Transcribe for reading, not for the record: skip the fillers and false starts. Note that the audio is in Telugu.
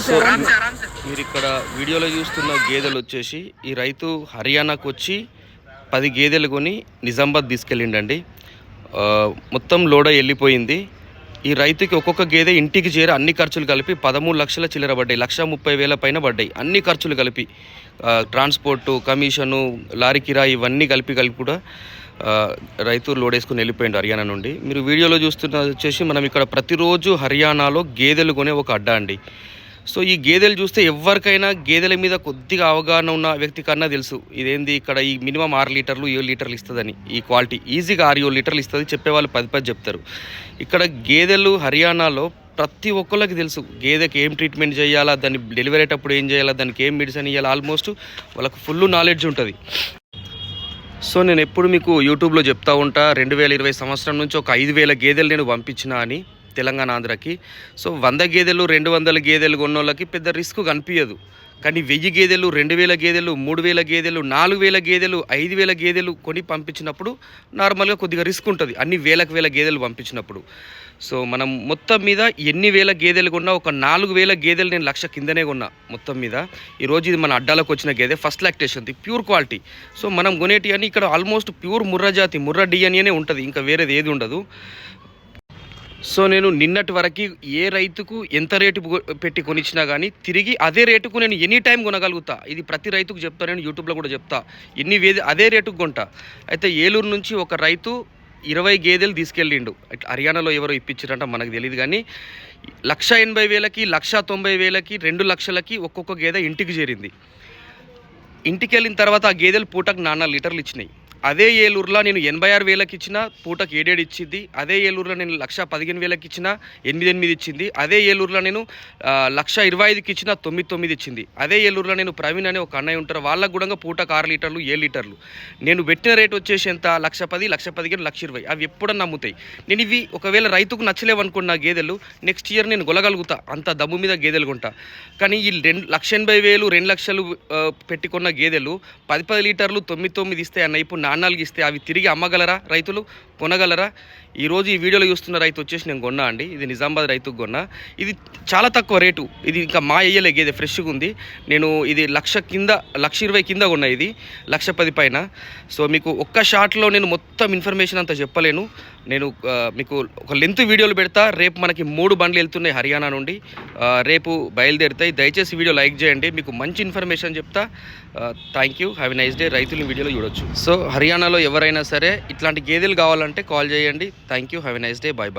సో మీరు ఇక్కడ వీడియోలో చూస్తున్న గేదెలు వచ్చేసి ఈ రైతు హర్యానాకు వచ్చి 10 గేదెలు కొని నిజామాబాద్ తీసుకెళ్ళిండండి. మొత్తం లోడ వెళ్ళిపోయింది. ఈ రైతుకి ఒక్కొక్క గేదె ఇంటికి చేరి అన్ని ఖర్చులు కలిపి 13 లక్షల చిల్లర పడ్డాయి. 1,30,000 పైన పడ్డాయి అన్ని ఖర్చులు కలిపి, ట్రాన్స్పోర్టు, కమిషను, లారీ కిరాయి ఇవన్నీ కలిపి కూడా రైతు లోడ్ వేసుకుని వెళ్ళిపోయిండు హర్యానా నుండి. మీరు వీడియోలో చూస్తున్న వచ్చేసి మనం ఇక్కడ ప్రతిరోజు హర్యానాలో గేదెలు కొనే ఒక అడ్డా అండి. సో ఈ గేదెలు చూస్తే ఎవరికైనా గేదెల మీద కొద్దిగా అవగాహన ఉన్న వ్యక్తి కన్నా తెలుసు ఇదేంది ఇక్కడ ఈ మినిమం 6 లీటర్లు 7 లీటర్లు ఇస్తుందని. ఈ క్వాలిటీ ఈజీగా 6-7 లీటర్లు ఇస్తుంది, చెప్పేవాళ్ళు 10 చెప్తారు. ఇక్కడ గేదెలు హర్యానాలో ప్రతి ఒక్కళ్ళకి తెలుసు గేదెకి ఏం ట్రీట్మెంట్ చేయాలా, దాన్ని డెలివరీ అయ్యేటప్పుడు ఏం చేయాలా, దానికి ఏం మెడిసిన్ ఇవ్వాలి, ఆల్మోస్ట్ వాళ్ళకు ఫుల్ నాలెడ్జ్ ఉంటుంది. సో నేను ఎప్పుడు మీకు యూట్యూబ్లో చెప్తా ఉంటా, 2020 సంవత్సరం నుంచి ఒక 5,000 గేదెలు నేను పంపించిన అని తెలంగాణ, ఆంధ్రాకి. సో 100 గేదెలు 200 గేదెలు కొన్నోళ్ళకి పెద్ద రిస్క్ కనిపించదు. కానీ 1000 గేదెలు 2,000 గేదెలు 3,000 గేదెలు 4,000 గేదెలు 5,000 గేదెలు కొని పంపించినప్పుడు నార్మల్గా కొద్దిగా రిస్క్ ఉంటుంది, అన్ని వేల గేదెలు పంపించినప్పుడు. సో మనం మొత్తం మీద ఎన్ని వేల గేదెలు కొన్నా ఒక 4,000 గేదెలు నేను 1,00,000 కిందనే కొన్నా మొత్తం మీద. ఈరోజు ఇది మన అడ్డాలకు వచ్చిన గేదె, ఫస్ట్ లాక్టేషన్ది, ప్యూర్ క్వాలిటీ. సో మనం కొనేటి అని ఇక్కడ ఆల్మోస్ట్ ప్యూర్ ముర్రా జాతి, ముర్రా డిఎన్ఏనే ఉంటుంది, ఇంకా వేరేది ఏది ఉండదు. సో నేను నిన్నటి వరకు ఏ రైతుకు ఎంత రేటు పెట్టి కొనిచ్చినా కానీ తిరిగి అదే రేటుకు నేను ఎనీ టైం కొనగలుగుతా. ఇది ప్రతి రైతుకు చెప్తా, నేను యూట్యూబ్లో కూడా చెప్తా, అదే రేటుకు కొంటా. అయితే ఏలూరు నుంచి ఒక రైతు 20 గేదెలు తీసుకెళ్ళిండు. హర్యానాలో ఎవరో ఇప్పించారంట మనకు తెలియదు, కానీ 1,80,000కి 1,90,000కి 2 లక్షలకి ఒక్కొక్క గేదె ఇంటికి చేరింది. ఇంటికి వెళ్ళిన తర్వాత ఆ గేదెలు పూటకు 4 లీటర్లు ఇచ్చినాయి. అదే ఏలూరులో నేను 86,000కి ఇచ్చిన పూటకు 7 ఇచ్చింది. అదే ఏలూరులో నేను 1,15,000కి ఇచ్చిన 8 ఇచ్చింది. అదే ఏలూరులో నేను 1,25,000కి ఇచ్చిన 9 ఇచ్చింది. అదే ఏలూరులో నేను ప్రవీణ్ అనే ఒక అన్నయ్య ఉంటారు, వాళ్ళకు కూడా పూటకు 6 లీటర్లు 7 లీటర్లు. నేను పెట్టిన రేటు వచ్చేసి ఎంత, 1,10,000, 1,15,000, 1,20,000. అవి ఎప్పుడన్నా అమ్ముతాయి. నేను ఇవి ఒకవేళ రైతుకు నచ్చలేవనుకున్న గేదెలు నెక్స్ట్ ఇయర్ నేను కొనగలుగుతా, అంత దమ్ము మీద గేదెలు కొంటా. కానీ ఈ 1,80,000 2 లక్షలు పెట్టుకున్న గేదెలు 10 లీటర్లు 9 ఇస్తాయి అన్న, ఇప్పుడు 4 ఇస్తే అవి తిరిగి అమ్మగలరా రైతులు, కొనగలరా? ఈరోజు ఈ వీడియోలో చూస్తున్న రైతు వచ్చేసి నేను కొన్నా అండి, ఇది నిజామాబాద్ రైతుకు కొన్నా. ఇది చాలా తక్కువ రేటు, ఇది ఇంకా మా అయ్యలే గేదె, ఫ్రెష్గా ఉంది. నేను ఇది 1,20,000 కింద కొన్నా, ఇది 1,10,000 పైన. సో మీకు ఒక్క షాట్లో నేను మొత్తం ఇన్ఫర్మేషన్ అంతా చెప్పలేను. నేను మీకు ఒక లెంత్ వీడియోలు పెడతా. రేపు మనకి 3 బండ్లు వెళ్తున్నాయి హర్యానా నుండి, రేపు బయలుదేరుతాయి. దయచేసి వీడియో లైక్ చేయండి, మీకు మంచి ఇన్ఫర్మేషన్ చెప్తా. Thank you, have a nice day. రైతులు వీడియోలో చూడొచ్చు. సో హర్యానాలో ఎవరైనా సరే ఇట్లాంటి గేదెలు కావాలంటే కాల్ చేయండి. Thank you, have a nice day, bye bye.